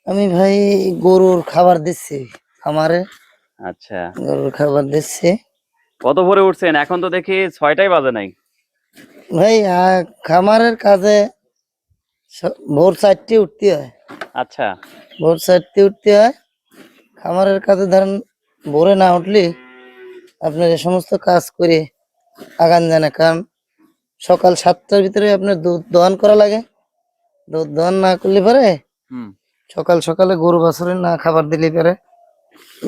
আমি ভাই গরুর খাবার দিচ্ছি খামারে। আচ্ছা, গরুর খাবার দিচ্ছি কত ভোরে উঠছেন? এখন তো দেখি 6টাই বাজে নাই। ভাই। খামারের কাজে ভোর 4টে উঠতে হয়। আচ্ছা। ভোর 4টে উঠতে হয় খামারের কাজে। ধরেন ভোরে না উঠলে আপনার এই সমস্ত কাজ করে আগান যায় না। কারণ সকাল 7টার ভিতরে আপনার দুধ দহন করা লাগে। দুধ দহন না করলে পরে হুম। সকাল সকালে গরু বাছুরের না খাবার দিলে পরে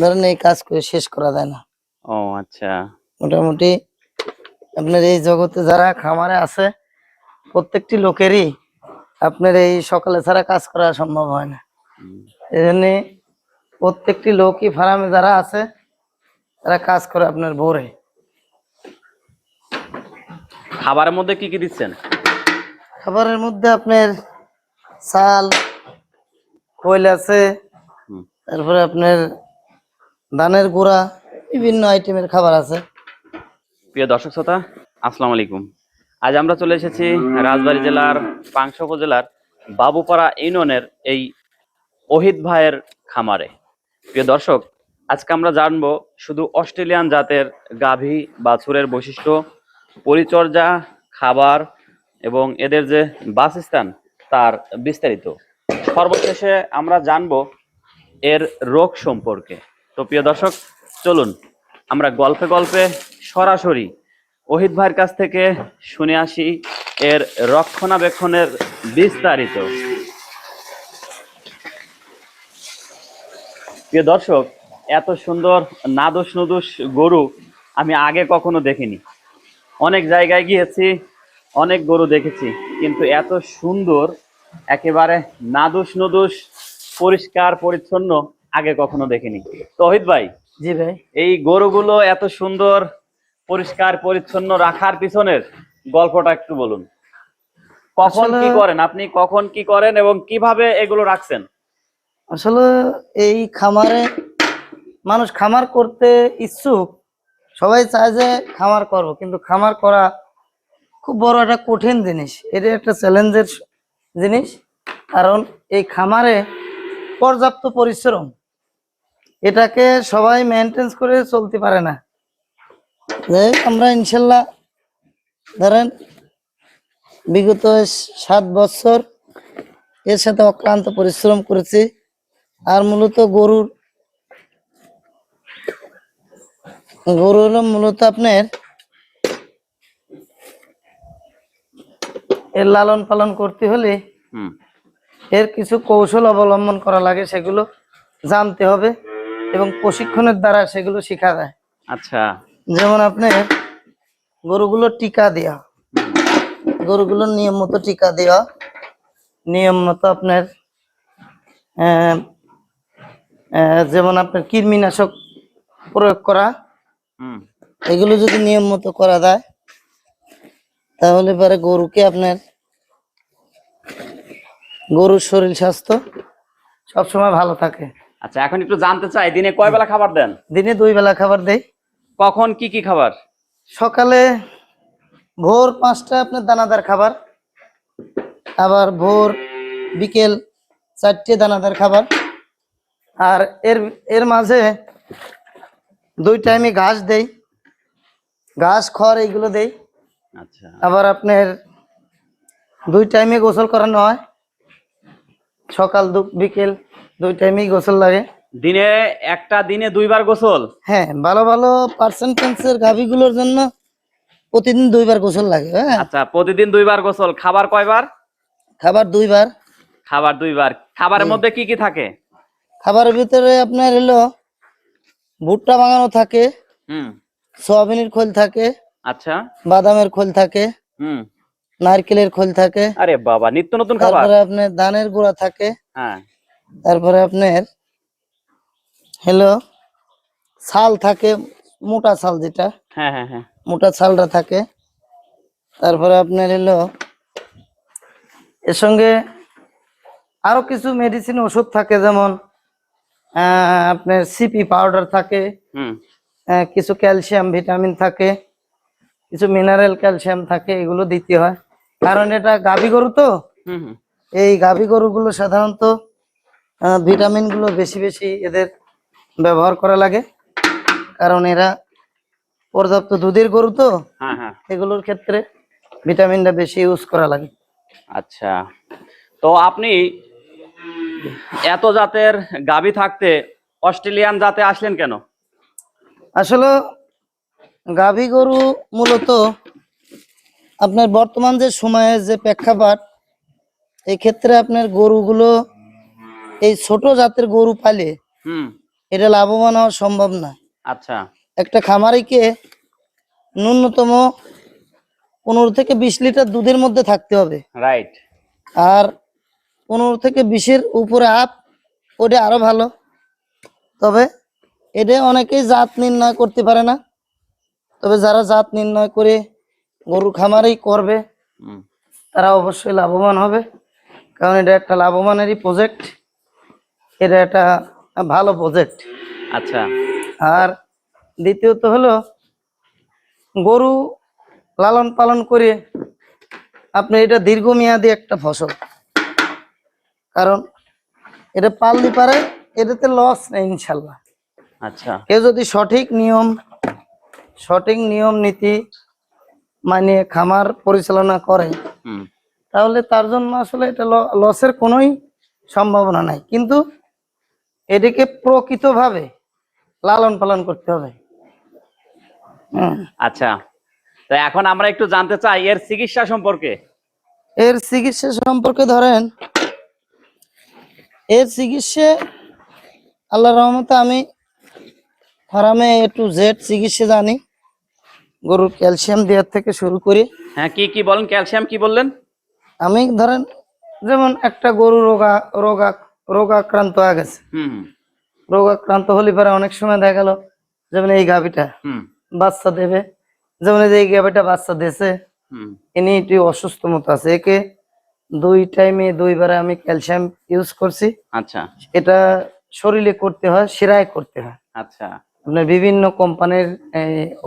ধরেন এই কাজ করে শেষ করা যায় না। ও আচ্ছা। মোটামুটি আপনার এই জগতে যারা খামারে আছে প্রত্যেকটি লোকেরই আপনার এই সকালে ছাড়া কাজ করা সম্ভব হয় না। হুম। এই জন্য প্রত্যেকটি লোকই ফার্মে যারা আছে তারা কাজ করে আপনার ভোরে। খাবারের মধ্যে কি কি দিচ্ছেন? খাবারের মধ্যে আপনার চাল, খৈল আছে, হুম। তারপরে আপনার ধানের গুঁড়া, বিভিন্ন আইটেমের খাবার আছে। প্রিয় দর্শক শ্রোতা, আসসালামু আলাইকুম। আজ আমরা চলে এসেছি রাজবাড়ী জেলার পাংশা উপজেলার বাবুপাড়া ইউনিয়নের এই ওহিদ ভাইয়ের খামারে। প্রিয় দর্শক, আজকে আমরা জানবো শুধু অস্ট্রেলিয়ান জাতের গাভী বাছুরের বৈশিষ্ট্য, পরিচর্যা, খাবার এবং এদের যে বাসস্থান তার বিস্তারিত। সর্বশেষে আমরা জানবো এর রোগ সম্পর্কে। তো প্রিয় দর্শক, চলুন আমরা গল্পে গল্পে সরাসরি ওহিদ ভাইয়ের কাছ থেকে শুনে আসি এর রক্ষণাবেক্ষণের বিস্তারিত। প্রিয় দর্শক, এত সুন্দর নাদুস নুদুস গরু আমি আগে কখনো দেখিনি। অনেক জায়গায় গিয়েছি, অনেক গরু দেখেছি, কিন্তু এত সুন্দর একেবারে নাদুস নুদুস পরিষ্কার পরিচ্ছন্ন আগে কখনো দেখিনি। তহিদ ভাই, জি ভাই। এই গরুগুলো এত সুন্দর পরিষ্কার পরিচ্ছন্ন রাখার পিছনের গল্পটা একটু বলুন। কখন আসলে কি করেন আপনি, কখন কি করেন এবং কিভাবে এগুলো রাখছেন? আসলে এই খামারে মানুষ খামার করতে ইচ্ছুক, সবাই চায় যে খামার করব, কিন্তু খামার করা খুব বড় একটা কঠিন জিনিস। এটা একটা চ্যালেঞ্জের জিনিস। কারণ এই খামারে পর্যাপ্ত পরিশ্রম, এটাকে সবাই মেনটেন করে চলতে পারে না। আমরা ইনশাল্লাহ ধরেন বিগত 7 বছর এর সাথে অক্লান্ত পরিশ্রম করেছি। আর মূলত গরু হলো মূলত আপনার এর লালন পালন করতে হলে হুম। এর কিছু কৌশল অবলম্বন করা লাগে, সেগুলো জানতে হবে এবং প্রশিক্ষণের দ্বারা সেগুলো শেখা যায়। আচ্ছা। যেমন আপনার গরুগুলো টিকা দেওয়া, গরুগুলোর নিয়ম মতো টিকা দেওয়া, নিয়ম মতো আপনার যেমন আপনার কৃমিনাশক প্রয়োগ করা, হুম। এগুলো যদি নিয়ম মতো করা যায় তাহলে পরে গরুকে আপনার গরুর শরীর স্বাস্থ্য সবসময় ভালো থাকে। আচ্ছা, এখন একটু জানতে চাই, দিনে কয় বেলা খাবার দেন? দিনে 2 বেলা খাবার দেই। কখন কি কি খাবার? সকালে ভোর 5টায় আপনার দানাদার খাবার, আবার বিকেল 4টে দানাদার খাবার, আর এর এর মাঝে 2 টাইমে ঘাস দেই, ঘাস খড় এইগুলো দেই। আচ্ছা। আবার আপনার 2 টাইমে গোসল করানো হয়, সকাল বিকেল 2 টাইমেই গোসল লাগে। দিনে একটা দিনে 2 বার গোসল? হ্যাঁ, ভালো ভালো পার্সেন্টেন্সের গাভীগুলোর জন্য প্রতিদিন 2 বার গোসল লাগে। হ্যাঁ, আচ্ছা, প্রতিদিন 2 বার গোসল। খাবার কয়বার? খাবার 2 বার। খাবার 2 বার। খাবারের জি। মধ্যে কি কি থাকে? খাবারের ভিতরে আপনার হলো ভুট্টা ভাঙানো থাকে, হুম। সয়াবিনের খোল থাকে, আচ্ছা। বাদামের খোল থাকে, হুম। নারকেলের খোল থাকে, আরে বাবা, নিত্য নতুন খাবার। তারপরে আপনার ধানের গুঁড়া থাকে, হ্যাঁ। তারপরে আপনার হলো ছাল থাকে, মোটা ছাল যেটা, হ্যাঁ হ্যাঁ হ্যাঁ। মোটা ছালটা থাকে। তারপরে আপনার হলো এর সঙ্গে আরো কিছু মেডিসিন ওষুধ থাকে, যেমন আপনার সিপি পাউডার থাকে, হুম। কিছু ক্যালসিয়াম ভিটামিন থাকে, কিছু মিনারেল ক্যালসিয়াম থাকে, এগুলো দিতে হয়। কারণ এটা গাভী গরু তো, হুম। হুম। এই গাভী গরুগুলো সাধারণত ভিটামিন গুলো বেশি বেশি এদের ব্যবহার করা লাগে, কারণ এরা পর্যাপ্ত দুধের গরু তো, হ্যাঁ হ্যাঁ। এগুলোর ক্ষেত্রে ভিটামিনটা বেশি ইউজ করা লাগে। আচ্ছা, তো আপনি এত জাতের গাভী থাকতে অস্ট্রেলিয়ান জাতে আসলেন কেন? আসলে গাভী গরু মূলত আপনার বর্তমান যে সময়ের যে প্রেক্ষাপট, এই ক্ষেত্রে আপনার গরুগুলো এই ছোট জাতের গরু পালে হুম। এটা লাভবান হওয়া সম্ভব না। আচ্ছা। একটা খামারিকে ন্যূনতম 15 থেকে 20 লিটার দুধের মধ্যে থাকতে হবে, রাইট। আর 15 থেকে 20-এর উপরে আপ ওটা আরো ভালো। তবে এটা অনেকেই জাত নির্ণয় করতে পারে না, তবে যারা জাত নির্ণয় করে গরু খামারেই করবে হুম। তারা অবশ্যই লাভবান হবে, কারণ এটা একটা লাভবানেরই প্রজেক্ট, এটা একটা ভালো প্রজেক্ট। আচ্ছা। আর দ্বিতীয়ত হলো গরু লালন পালন করে আপনি এটা দীর্ঘমেয়াদী একটা ফসল, কারণ এটা পাললে পারে এটাতে লস নেই ইনশাল্লাহ। আচ্ছা। কেউ যদি সঠিক নিয়ম নীতি মানে খামার পরিচালনা করে, হুম। তাহলে তার জন্য আসলে এটা লসের কোনোই সম্ভাবনা নাই, কিন্তু এটাকে প্রকৃতভাবে লালন পালন করতে হবে। আচ্ছা, তো এখন আমরা একটু জানতে চাই এর চিকিৎসা সম্পর্কে। এর চিকিৎসা সম্পর্কে ধরেন, এর চিকিৎসা আল্লাহর রহমতে আমি ফার্মে A to Z চিকিৎসা জানি, গরুর ক্যালসিয়াম দেওয়ার থেকে শুরু করে। হ্যাঁ, কি কি বলেন? ক্যালসিয়াম কি বললেন? আমি ধরেন যেমন একটা গরু রোগাক্রান্ত হয়ে গেছে, হুম রোগাক্রান্ত হলে পরে অনেক সময় দেখা গেল যেমন এই গাভীটা হুম বাচ্চা দেবে, যেমন এই যে এই গাভীটা বাচ্চা দিয়েছে, হুম। ইনি একটু অসুস্থ মতো আছে, একে 2 টাইমে 2 বারে আমি ক্যালসিয়াম ইউজ করছি। আচ্ছা এটা শরীরে করতে হয়, শিরায় করতে হয়। আচ্ছা। আপনার বিভিন্ন কোম্পানির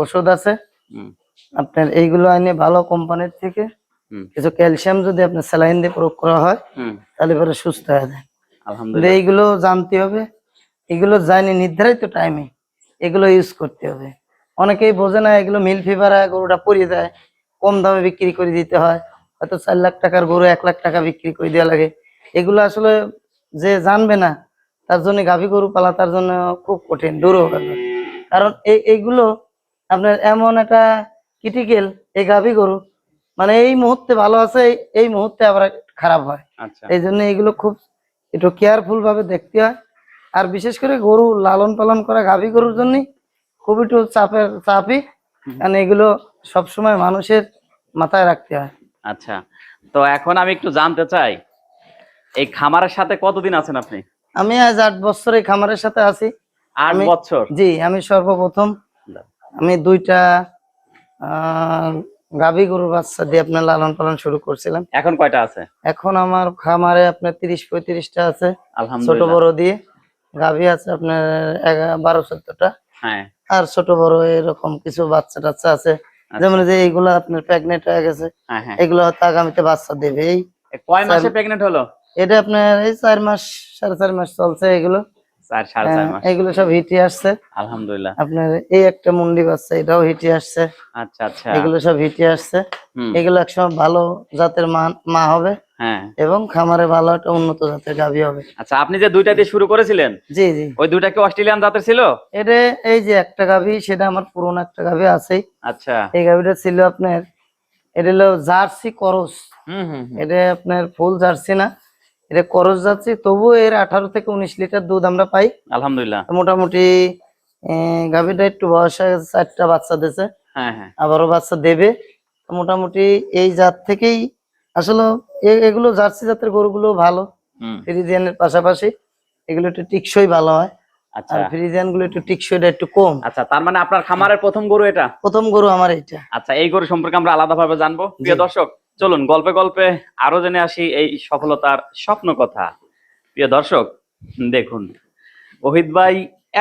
ওষুধ আছে, হুম আপনার এইগুলো আইনে ভালো কোম্পানির থেকে হুম কিছু ক্যালসিয়াম যদি আপনার স্যালাইন দিয়ে প্রয়োগ করা হয় হুম। তাহলে পরে সুস্থ হয়ে যায়। কিন্তু আলহামদুলিল্লাহ। এইগুলো জানতে হবে, এগুলো জানি নির্ধারিত টাইমে এগুলো ইউজ করতে হবে। অনেকেই বোঝে না, এগুলো মিল ফিভার গরুটা পড়ে যায়, কম দামে বিক্রি করে দিতে হয়, হয়তো 4 লাখ টাকার গরু 1 লাখ টাকা বিক্রি করে দেওয়া লাগে। এগুলো আসলে যে জানবে না তার জন্য গাভী গরু পালা তার জন্য খুব কঠিন, দুরূহ ব্যাপার। কারণ এইগুলো আপনার এমন একটা ক্রিটিক্যাল, এই গাভী গরু মানে এই মুহূর্তে ভালো আছে, এই মুহূর্তে আবার খারাপ হয়। আচ্ছা। এই জন্য এগুলো খুব একটু কেয়ারফুল ভাবে দেখতে হয়। আর বিশেষ করে গরু লালন পালন করা গাভী গরুর জন্য খুব একটু চাপই, কারণ এগুলো সবসময় মানুষের মাথায় রাখতে হয়। আচ্ছা, তো এখন আমি একটু জানতে চাই এই খামারের সাথে কতদিন আছেন আপনি? আমি আজ 8 বছর এই খামারের সাথে আছি। 8 আমি বছর? জি, আমি সর্বপ্রথম আমি 2টা গাভী গরুর বাচ্চা দিয়ে আপনার লালন পালন শুরু করছিলাম। এখন কয়টা আছে? এখন আমার খামারে আপনার 30-35টা আছে, ছোট আলহামদুলিল্লাহ। বড় দিয়ে। গাভী আছে আপনার 12-14টা, হ্যাঁ। আর ছোট বড় এরকম কিছু বাচ্চা টাচ্চা আছে। যেমন যে এইগুলো আপনার প্রেগনেন্ট হয়ে গেছে, হ্যাঁ হ্যাঁ। এগুলো হয়তো আগামীতে বাচ্চা দেবে। কয় মাসে প্রেগনেন্ট হলো? এটা আপনার এই 4 মাস 4.5 মাস চলছে এগুলো। 4.5 মাস। এগুলো সব হিটে আসছে। আলহামদুলিল্লাহ। আপনার এই একটা মুন্ডি বাচ্চা, এটাও হিটে আসছে। আচ্ছা আচ্ছা। এগুলো সব হিটে আসছে। হুম। এগুলো একসময় ভালো জাতের মা হবে হ্যাঁ। এবং খামারে ভালো একটা উন্নত জাতের গাভী হবে। আচ্ছা, আপনি যে 2টা দিয়ে শুরু করেছিলেন, জি জি, ওই 2টা কি অস্ট্রেলিয়ান জাতের ছিল? এটা এই যে একটা গাভী, সেটা আমার পুরনো একটা গাভী আছেই। আচ্ছা। এই গাভীটা ছিল আপনার, এটা হলো জার্সি করস। হুম হুম হুম। এটা আপনার ফুল জার্সি না, এটা করস জার্সি, তবু এর 18 থেকে 19 লিটার দুধ আমরা পাই আলহামদুলিল্লাহ। মোটামুটি। গাভীটা একটু বয়স হয়ে গেছে, 4টা বাচ্চা দিয়েছে, হ্যাঁ হ্যাঁ। আবারও বাচ্চা দেবে। মোটামুটি এই জাত থেকেই আসলে এগুলো জার্সি জাতের গরুগুলো ভালো, হুম। ফ্রিজিয়ানের পাশাপাশি এগুলো একটু টিকসই ভালো হয়, আচ্ছা আর ফ্রিজিয়ান গুলো একটু টিকসইটা একটু কম। আচ্ছা, তার মানে আপনার খামারের প্রথম গরু এটা? প্রথম গরু আমার এইটা। আচ্ছা, এই গরু সম্পর্কে আমরা আলাদাভাবে জানবো। প্রিয় দর্শক, চলুন গল্পে গল্পে আরো জেনে আসি এই সফলতার স্বপ্ন কথা। প্রিয় দর্শক, দেখুন ওহিদ ভাই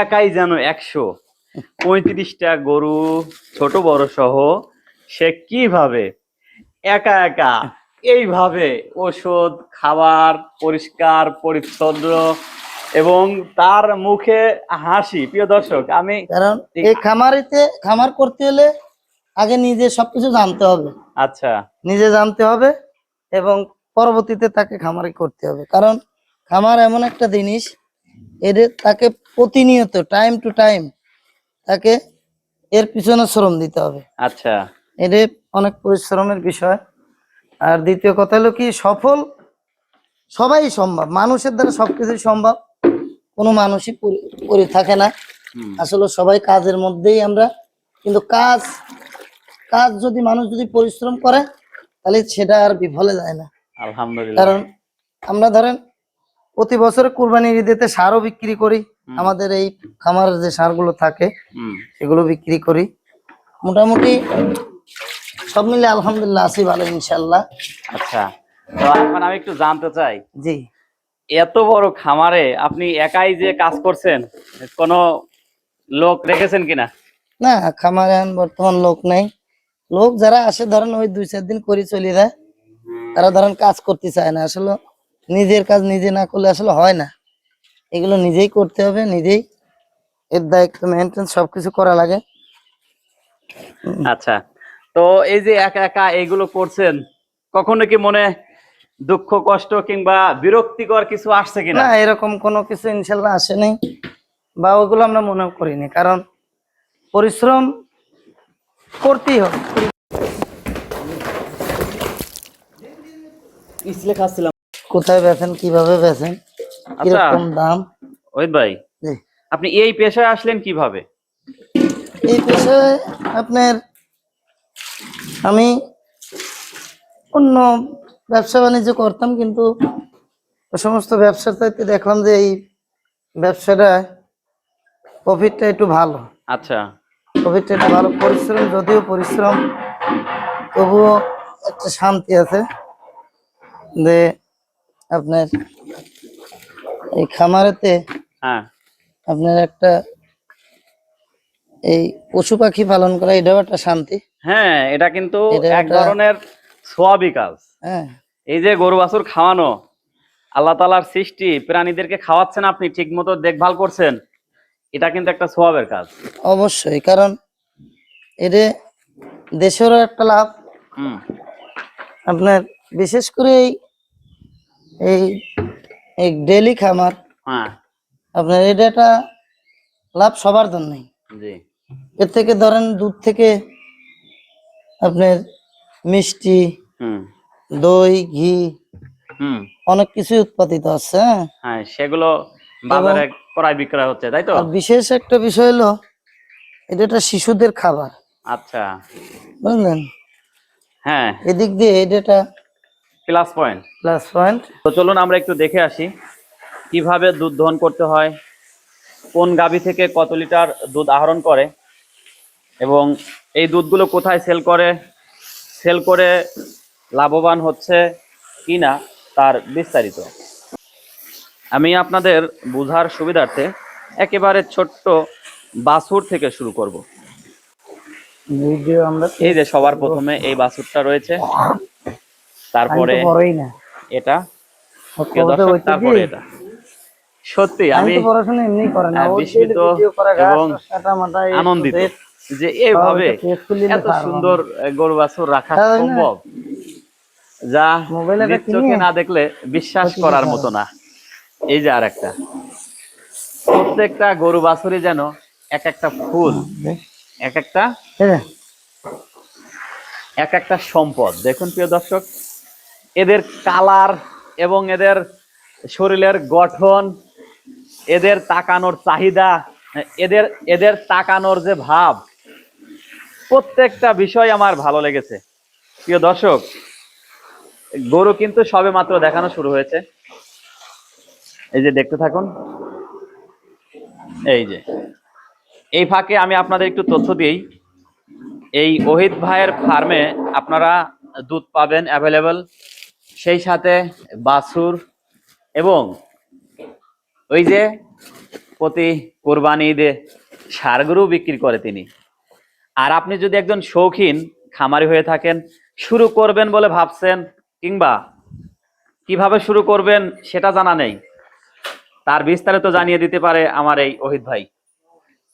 একাই যেন 135টা গরু ছোট বড় সহ সে কিভাবে একা একা এইভাবে ওষুধ, খাবার, পরিষ্কার পরিচ্ছন্ন এবং তার মুখে হাসি। প্রিয় দর্শক, আমি কারণ এই খামার করতে হলে আগে নিজে সবকিছু জানতে হবে, আচ্ছা নিজে জানতে হবে এবং পরবর্তীতে তাকে খামারি করতে হবে। কারণ খামার এমন একটা জিনিস, তাকে প্রতিনিয়ত টাইম টু টাইম তাকে এর পিছনে শ্রম দিতে হবে। আচ্ছা এদের অনেক পরিশ্রমের বিষয়। আর দ্বিতীয় কথা হলো কি, সফল সবাই সম্ভব, মানুষের দ্বারা সবকিছু সম্ভব, কোনো মানুষই পড়ে থাকে না। হুম, আসলে সবাই কাজের মধ্যেই আমরা, কিন্তু কাজ কাজ যদি মানুষ যদি পরিশ্রম করে তাহলে সেটা আর বিফলে যায় না। আলহামদুলিল্লাহ। কারণ আমরা ধরেন প্রতি বছর কুরবানির ঈদেতে সারও বিক্রি করি, আমাদের এই খামারের যে সারগুলো থাকে সেগুলো বিক্রি করি। মোটামুটি সব মিলে আলহামদুলিল্লাহ আছি ভালো, ইনশাল্লাহ। আচ্ছা, তো এখন আমি একটু জানতে চাই, জি। এত বড় খামারে আপনি একাই যে কাজ করছেন, কোনো লোক রেখেছেন কিনা? না, খামারে এখন বর্তমান লোক নাই। লোক যারা আসে ধরেন ওই 2-4 দিন করে চলে যায়, তারা ধরেন কাজ করতে চায় না। আসলে নিজের কাজ নিজে না করলে আসলে হয় না, এগুলো নিজেই করতে হবে, নিজেই এর দায়িত্ব মেনটেন সবকিছু করা লাগে। আচ্ছা, তো এই যে একা একা এইগুলো করছেন, কখনো কি মনে দুঃখ কষ্ট কিংবা বিরক্তিকর কিছু আসছে কিনা? না, এরকম কোনো কিছু ইনশাল্লাহ আসেনি বা ওগুলো আমরা মনে করিনি, কারণ পরিশ্রম করতেই হবে। কোথায় বেচেন, কিভাবে বেচেন, আচ্ছা কিরকম দাম? ওহিদ ভাই, জি। আপনি এই পেশায় আসলেন কিভাবে? এই পেশায় আপনার আমি অন্য ব্যবসা বাণিজ্য করতাম, কিন্তু ওই সমস্ত ব্যবসার চাইতে দেখলাম যে এই ব্যবসাটা প্রফিটটা একটু ভালো। আচ্ছা প্রফিটটা একটু ভালো, পরিশ্রম যদিও পরিশ্রম, তবুও একটা শান্তি আছে যে আপনার এই খামারেতে হ্যাঁ আপনার একটা এই পশু পাখি পালন করা, এটাও একটা শান্তি। হ্যাঁ, এটা কিন্তু এটা এক একটা, ধরনের সোয়াবি কাজ। হ্যাঁ এই যে গরু বাছুর খাওয়ানো, আল্লাহ তাআলার সৃষ্টি, প্রাণীদেরকে খাওয়াচ্ছেন, আপনি ঠিক মতো দেখভাল করছেন, এটা কিন্তু একটা সোয়াবের কাজ। অবশ্যই। কারণ এতে দেশেরও একটা লাভ, হুম, আপনার বিশেষ করে এই এই ডেইলি খামার, হ্যাঁ আপনার এটা একটা লাভ সবার জন্যই। জি, এর থেকে ধরেন দুধ থেকে আপনার মিষ্টি, হুম দই, ঘি, হুম, অনেক কিছু উৎপাদিত হচ্ছে। হ্যাঁ, হ্যাঁ সেগুলো বাজারে ক্রয় বিক্রয় হচ্ছে, তাই তো? আর বিশেষ একটা বিষয় হলো এটা একটা শিশুদের খাবার, আচ্ছা, বুঝলেন? হ্যাঁ, এদিক দিয়ে এটা একটা প্লাস পয়েন্ট। Plus point. তো চলুন আমরা একটু দেখে আসি কিভাবে দুধ দহন করতে হয়, কোন গাভী থেকে কত লিটার দুধ আহরণ করে, এবং এই দুধগুলো কোথায় সেল করে লাভবান হচ্ছে কিনা, তার বিস্তারিত আমি আপনাদের বোঝার সুবিধার্থে একেবারে ছোট্ট বাছুর থেকে শুরু করব। ভিডিও আমরা এই যে সবার প্রথমে এই বাছুরটা রয়েছে, তারপরে বড়ই না, এটা, প্রিয় দর্শক, তারপরে এটা। সত্যি আমি পড়াশোনা এমনি করে না, ও বিস্মিত ভিডিও করা এবং কাটা মাটা আনন্দিত যে এভাবে এত সুন্দর গরু বাছুর রাখা সম্ভব, যা নিজ চোখে না দেখলে বিশ্বাস করার মতো না। এই যে আর একটা, প্রত্যেকটা গরু বাছুরই যেন এক একটা ফুল, এক একটা সম্পদ। দেখুন প্রিয় দর্শক, এদের কালার এবং এদের শরীরের গঠন, এদের তাকানোর চাহিদা, এদের এদের তাকানোর যে ভাব, প্রত্যেকটা বিষয় আমার ভালো লেগেছে। প্রিয় দর্শক, গরু কিন্তু সবে মাত্র দেখানো শুরু হয়েছে, এই যে দেখতে থাকুন। এই যে এই ফাঁকে আমি আপনাদের একটু তথ্য দিই, এই ওহিদ ভাইয়ের ফার্মে আপনারা দুধ পাবেন অ্যাভেলেবল, সেই সাথে বাছুর, এবং ওই যে প্রতি কোরবানি ঈদে ষাঁড় বিক্রি করে তিনি। আর আপনি যদি একজন শৌখিন খামারি হয়ে থাকেন, শুরু করবেন বলে ভাবছেন, কিংবা কিভাবে শুরু করবেন সেটা জানা নেই, তার বিস্তারিত জানিয়ে দিতে পারে আমার এই ওহিদ ভাই।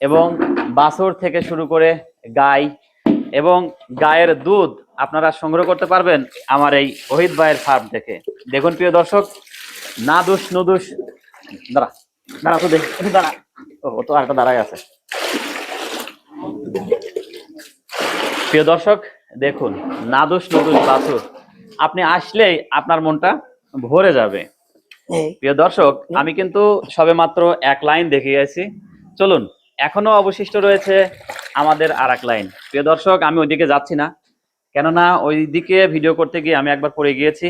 এবং বাছুর থেকে শুরু করে গাই এবং গায়ের দুধ আপনারা সংগ্রহ করতে পারবেন আমার এই ওহিদ ভাইয়ের ফার্ম থেকে। দেখুন প্রিয় দর্শক, না দোষ নুদোষ, দাঁড়া দাঁড়া তো দেখি, দাঁড়া, ও তো আরেকটা দাঁড়ায় আছে। প্রিয় দর্শক দেখুন, না দোষ নুদোষ বাছুর, আপনি আসলেই আপনার মনটা ভরে যাবে। প্রিয় দর্শক, আমি কিন্তু সবে মাত্র এক লাইন দেখে গেছি, চলুন এখনো অবশিষ্ট রয়েছে আমাদের আর এক লাইন। প্রিয় দর্শক, আমি ওইদিকে যাচ্ছি না, কেননা ওইদিকে ভিডিও করতে গিয়ে আমি একবার পড়ে গিয়েছি,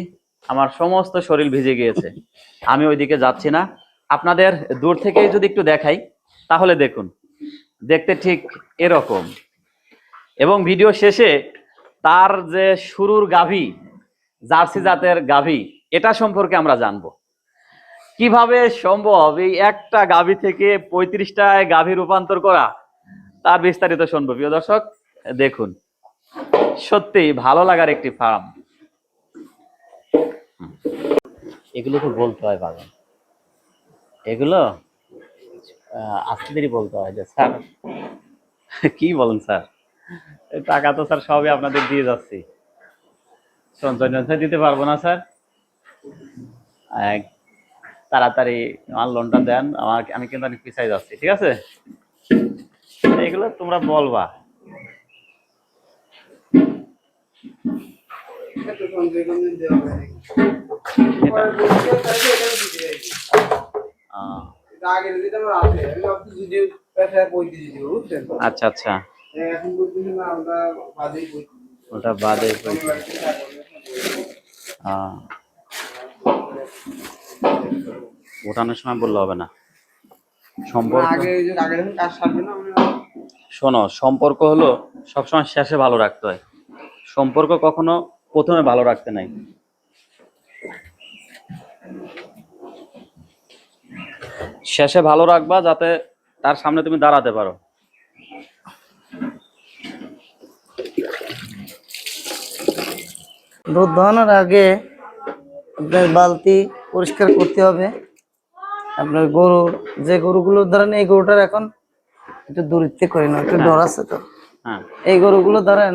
আমার সমস্ত শরীর ভিজে গিয়েছে। আমি ওইদিকে যাচ্ছি না, আপনাদের দূর থেকেই যদি একটু দেখাই তাহলে দেখুন, দেখতে ঠিক এরকম। এবং ভিডিও শেষে তার যে শুরুর গাভী, জার্সি জাতের গাভী, এটা সম্পর্কে আমরা জানবো। কিভাবে সম্ভব এই একটা গাভী থেকে 35টায় গাভী রূপান্তর করা, তার বিস্তারিত শুনবো। প্রিয় দর্শক দেখুন, সত্যি ভালো লাগার একটি ফার্ম। এগুলো তো বলতে হয় বাগান, এগুলো আস্তে ধীরে বলতে হয় যে স্যার কি বলেন স্যার, টাকা তো স্যার সবই আপনাদের দিয়ে যাচ্ছি, সঞ্চয় টঞ্চয় দিতে পারবো না স্যার, তাড়াতাড়ি আমার লোনটা দেন, আমি কিন্তু অনেক পিছাই যাচ্ছি, ঠিক আছে? এগুলো তোমরা বলবা। আচ্ছা আচ্ছা, ওটা বাদে ওঠানোর সময় বললে হবে না। সম্পর্ক, শোনো, সম্পর্ক হলো সবসময় শেষে ভালো রাখতে হয়, সম্পর্ক কখনো প্রথমে ভালো রাখতে নাই। শেষে ভালো রাখবা যাতে তার সামনে তুমি দাঁড়াতে পারো। দুধ দোয়ানোর আগে আপনার বালতি পরিষ্কার করতে হবে। আপনার গরুর যে গরুগুলো ধরেন, এই গরুটার এখন একটু দূরত্বে করে না, একটু ডর আছে তো। এই গরুগুলো ধরেন,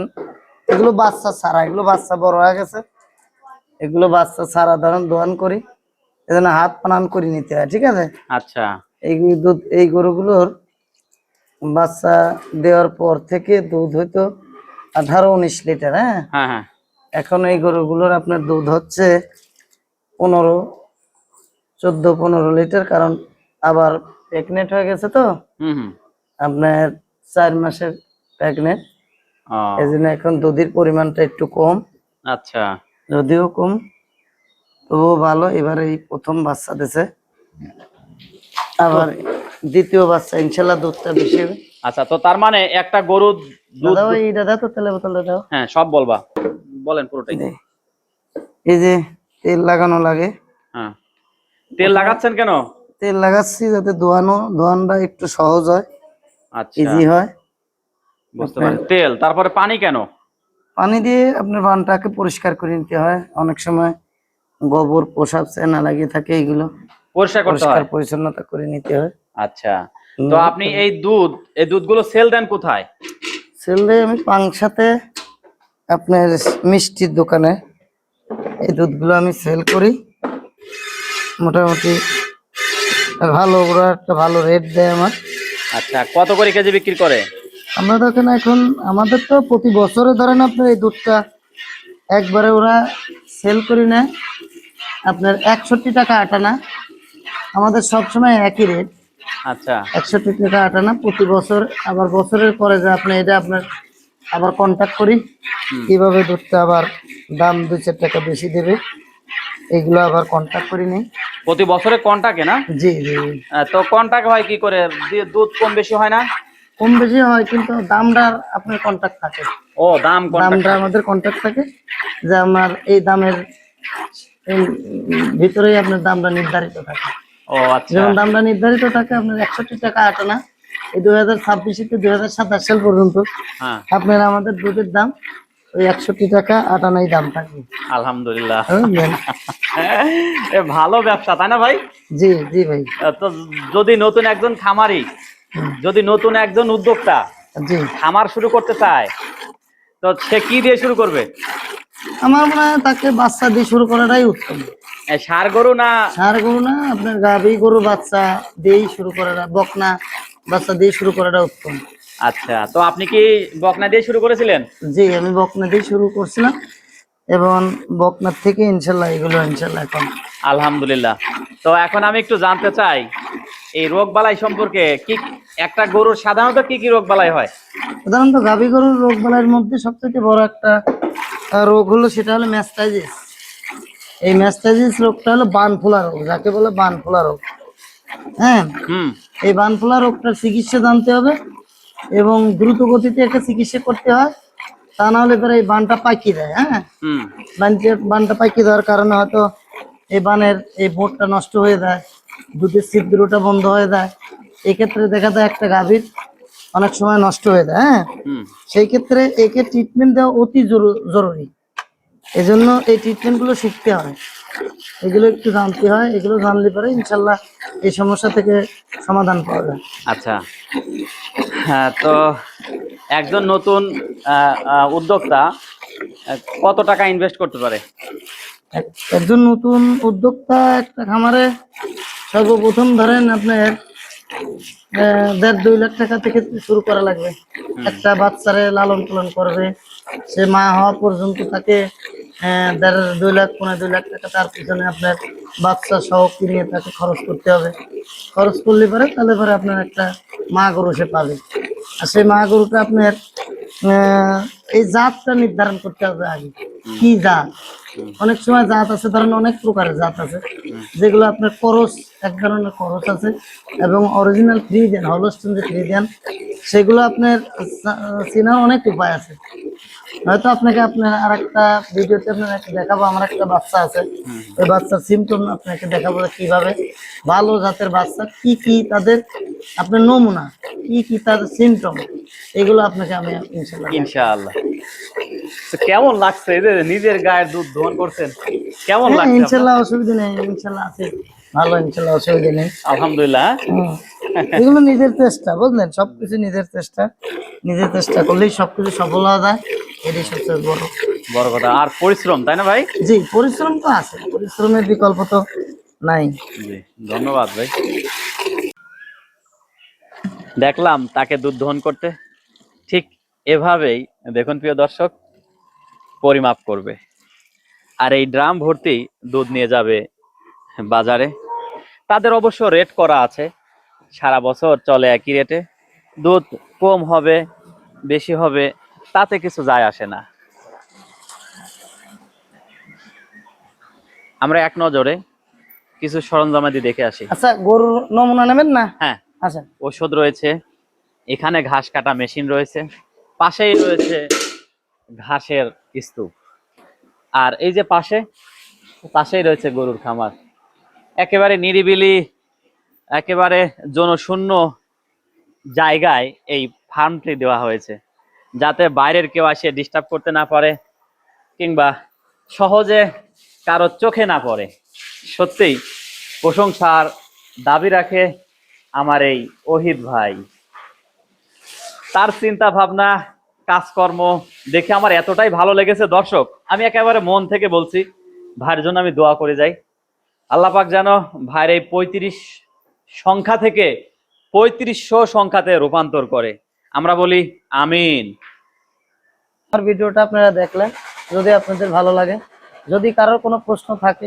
এগুলো বাচ্চা ছাড়া, এগুলো বাচ্চা বড় হয়ে গেছে, এগুলো বাচ্চা ছাড়া ধরেন দোয়ান করি, এজন্য হাত পানান করে নিতে হয়, ঠিক আছে? আচ্ছা, এই গরুগুলোর বাচ্চা দেওয়ার পর থেকে দুধ হয়তো 18-19 লিটার। হ্যাঁ, হ্যাঁ, এখন এই গরুগুলোর আপনার দুধ হচ্ছে 14 লিটার, কারণ আবার প্রেগনেন্ট হয়ে গেছে তো, আপনার 4 মাসের প্রেগনেন্ট, এই জন্য এখন দুধের পরিমাণটা একটু কম। আচ্ছা, যদিও কম তবুও ভালো। এবার এই প্রথম বাচ্চা দিছে, আবার দ্বিতীয় বাচ্চা ইনশাল্লাহ দুধটা বেশি হবে। আচ্ছা, তো তার মানে একটা গরু দুধ, দাদা ওই দাদা তো তেলে বোতলটা দাও। হ্যাঁ, সব বলবা, বলেন পুরোটাই। এই যে তেল লাগানো লাগে। হ্যাঁ, তেল লাগাচ্ছেন কেন? তেল লাগাচ্ছি যাতে দোয়ানটা একটু সহজ হয়, আচ্ছা, ইজি হয়। বুঝতে পারি। তেল, তারপরে পানি কেন? পানি দিয়ে আপনার বানটাকে পরিষ্কার করে নিতে হয়। অনেক সময় গোবর পোশাক চেনা লাগিয়ে থাকে, এগুলো পরিষ্কার করতে হয়, পরিচ্ছন্নতা করে নিতে হয়। আচ্ছা, তো আপনি এই দুধগুলো সেল দেন কোথায়? সেল দেই আমি পাংশাতে, আপনার মিষ্টির দোকানে এই দুধগুলো আমি সেল করি। মোটামুটি ভালো, ওরা একটা ভালো রেট দেয় আমার। আচ্ছা, কত করে কেজি বিক্রি করে? আমরা তো এখানে এখন আমাদের তো প্রতি বছরে ধরেন আপনার এই দুধটা একবারে ওরা সেল করি না, আপনার 61 টাকা আটানা, আমাদের সবসময় একই রেট। আচ্ছা, 61 টাকা আটানা প্রতি বছর। আবার বছরের পরে যে আপনি এটা আপনার আবার কন্ট্যাক্ট করি কিভাবে দুধটা আবার দাম 2-4 টাকা বেশি দেবে, এগুলো আবার কন্ট্যাক্ট করি নেই। প্রতি বছরে কন্টাক্টে না? জি জি। তো কন্টাক্ট হয় কি করে? দুধ কম বেশি হয় না? কম বেশি হয়, কিন্তু দামটা আপনার কন্ট্যাক্ট থাকে। ও, দামটা আমাদের কন্ট্যাক্ট থাকে যে আমার এই দামের ভিতরেই আপনার দামটা নির্ধারিত থাকে। ও আচ্ছা, যেমন দামটা নির্ধারিত থাকে আপনার 61 টাকা আটানা, এই 2026 থেকে 2027 সাল পর্যন্ত আপনার আমাদের দুধের দাম ওই 61 টাকা আটা নাই দাম থাকবে। আলহামদুলিল্লাহ। বুঝলেন? এ ভালো ব্যবসা তাই না ভাই? জি জি ভাই। তো যদি নতুন একজন খামারি, যদি নতুন একজন উদ্যোক্তা জি, খামার শুরু করতে চায়, তো সে কি দিয়ে শুরু করবে? আমার মনে হয় তাকে বাচ্চা দিয়ে শুরু করাটাই উত্তম। ষাঁড় গরু না? ষাঁড় গরু না, আপনার গাভী গরু বাচ্চা দিয়েই শুরু করাটা, বকনা বাচ্চা দিয়ে শুরু করাটা উত্তম। আচ্ছা, তো আপনি কি বকনা দিয়ে শুরু করেছিলেন? জি, আমি বকনা দিয়ে শুরু করছিলাম এবং বকনার থেকে ইনশাল্লাহ এগুলো ইনশাল্লাহ এখন। আলহামদুলিল্লাহ। তো এখন আমি একটু জানতে চাই এই রোগ বালাই সম্পর্কে। কি একটা গরুর সাধারণত কি কি রোগ বালাই হয়? সাধারণত গাভী গরুর রোগ বালাইয়ের মধ্যে সবথেকে বড় একটা রোগ হলো, সেটা হলো ম্যাস্টাইটিস। এই ম্যাস্টাইটিস রোগটা হলো বানফোলা রোগ, যাকে বলে বানফোলা রোগ। হ্যাঁ, হুম। এই বানফোলা রোগটার চিকিৎসা জানতে হবে এবং দ্রুত গতিতে একটা চিকিৎসা করতে হয়, তা না হলে পরে এই বানটা পাকিয়ে দেয়। হ্যাঁ, হুম। বানটা পাকিয়ে দেওয়ার কারণে হয়তো এই বানের এই বোটটা নষ্ট হয়ে যায়, দুধের ছিদ্রটা বন্ধ হয়ে যায়। এক্ষেত্রে দেখা যায় একটা গাভীর অনেক সময় নষ্ট হয়ে যায়। হ্যাঁ, হুম। সেই ক্ষেত্রে একে ট্রিটমেন্ট দেওয়া অতি জরুরি। এজন্য এই ট্রিটমেন্টগুলো শিখতে হয়, এগুলো একটু জানতে হয়। এগুলো জানলে পরে ইনশাল্লাহ এই সমস্যা থেকে সমাধান পাওয়া যায়। আচ্ছা। হ্যাঁ, তো একজন নতুন উদ্যোক্তা কত টাকা ইনভেস্ট করতে পারে? একজন নতুন উদ্যোক্তা একটা খামারে সর্বপ্রথম ধরেন আপনার 1.5-2 লাখ টাকা থেকে শুরু করা লাগবে। একটা বাচ্চারে লালন পালন করবে, সে মা হওয়া পর্যন্ত তাকে 1.5-2 লাখ 2.5 লাখ টাকা তার পিছনে আপনার বাচ্চা সহ কিনে তাকে খরচ করতে হবে। খরচ করলে পরে তাহলে পরে আপনার একটা মা গরু সে পাবে। আর সেই মা গরুটা আপনার আহ, এই জাতটা নির্ধারণ করতে হবে আগে, কি জাত। অনেক সময় জাত আছে, ধরেন অনেক প্রকারের জাত আছে, যেগুলো আপনার করস, এক ধরনের করস আছে এবং অরিজিনাল ফ্রিজিয়ান, হলস্টেইন যে ফ্রিজিয়ান, সেগুলো আপনার চেনার অনেক উপায় আছে। হয়তো আপনাকে আপনার আর একটা ভিডিওতে আপনাকে দেখাবো, আমার একটা বাচ্চা আছে, ওই বাচ্চার সিমটম আপনাকে দেখাবো যে কিভাবে ভালো জাতের বাচ্চা কি কি তাদের আপনার নমুনা, কি কি তাদের সিমটম, এগুলো আপনাকে আমি ইনশাল্লাহ দেখাবো। ইনশাআল্লাহ। তো কেমন লাগছে এই যে নিজের গায়ের দুধ দহন করছেন, কেমন হ্যাঁ, লাগছে আপনার? ইনশাল্লাহ অসুবিধা নেই, ইনশাল্লাহ আছে ভালো, ইনশাল্লাহ অসুবিধা নেই। আলহামদুলিল্লাহ। হুম। এগুলো নিজের চেষ্টা, বুঝলেন, সবকিছু নিজের চেষ্টা, নিজের চেষ্টা করলেই সবকিছু সফল হওয়া যায়, এটাই সবচেয়ে বড় বড় কথা। আর পরিশ্রম, তাই না ভাই? জি, পরিশ্রম তো আছে, পরিশ্রমের বিকল্প তো নাই। জি, ধন্যবাদ ভাই। দেখলাম তাকে দুধ দহন করতে, ঠিক এভাবেই দেখুন প্রিয় দর্শক পরিমাপ করবে, আর এই ড্রাম ভর্তি দুধ নিয়ে যাবে বাজারে। তাদের অবশ্য রেট করা আছে, সারা বছর চলে একই রেটে। দুধ কম হবে বেশি হবে তাতে কিছু যায় আসে না। আমরা এক নজরে কিছু সরঞ্জামাদি দেখে আসি। আচ্ছা, গরুর নমুনা নেবেন না? হ্যাঁ, আচ্ছা, ওষুধ রয়েছে, এখানে ঘাস কাটা মেশিন রয়েছে, পাশেই রয়েছে ঘাসের স্তূপ, আর এই যে পাশেই রয়েছে গরুর খামার। একেবারে নিরিবিলি, একেবারে জনশূন্য জায়গায় এই ফার্মটি দেওয়া হয়েছে, যাতে বাইরের কেউ আসে ডিস্টার্ব করতে না পারে কিংবা সহজে কারো চোখে না পড়ে। সত্যিই প্রশংসার দাবি রাখে আমার এই ওহিদ ভাই। তার চিন্তা ভাবনা কাজকর্ম দেখে আমার এতটাই ভালো লেগেছে দর্শক, আমি একেবারে মন থেকে বলছি ভাইয়ের জন্য আমি দোয়া করে যাই, আল্লাহ পাক যেন ভাইয়ের এই 35 সংখ্যা থেকে 3500 সংখ্যাতে রূপান্তর করে। আমরা বলি আমিন। আমার ভিডিওটা আপনারা দেখলেন, যদি আপনাদের ভালো লাগে, যদি কারোর কোনো প্রশ্ন থাকে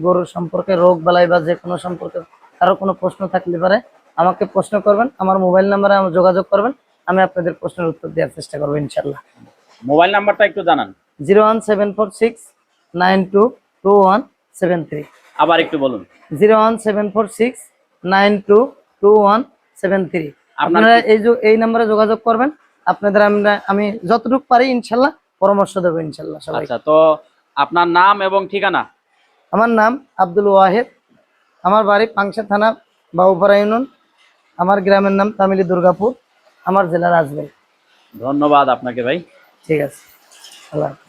গরুর সম্পর্কে, রোগ বালাই বা যে কোনো সম্পর্কে কারোর কোনো প্রশ্ন থাকলে পারে আমাকে প্রশ্ন করবেন, আমার মোবাইল নাম্বারে আমার যোগাযোগ করবেন, আমি আপনাদের প্রশ্নের উত্তর দেওয়ার চেষ্টা করবো ইনশাল্লাহ। মোবাইল নাম্বারটা একটু জানান। 01746922173। আবার একটু বলুন। 01746922173। আপনারা এই নাম্বারে যোগাযোগ করবেন, আপনাদের আমি যতটুকু পারি ইনশাল্লাহ পরামর্শ দেবো ইনশাল্লাহ সবাই। আচ্ছা, তো আপনার নাম এবং ঠিকানা? আমার নাম আব্দুল ওয়াহেদ, আমার বাড়ি পাংশা থানা বাবুপাড়া ইউনিয়ন, আমার গ্রামের নাম তামিলি দুর্গাপুর, আমার জেলা রাজবাড়ী। ধন্যবাদ আপনাকে ভাই। ঠিক আছে। আল্লাহ হাফেজ।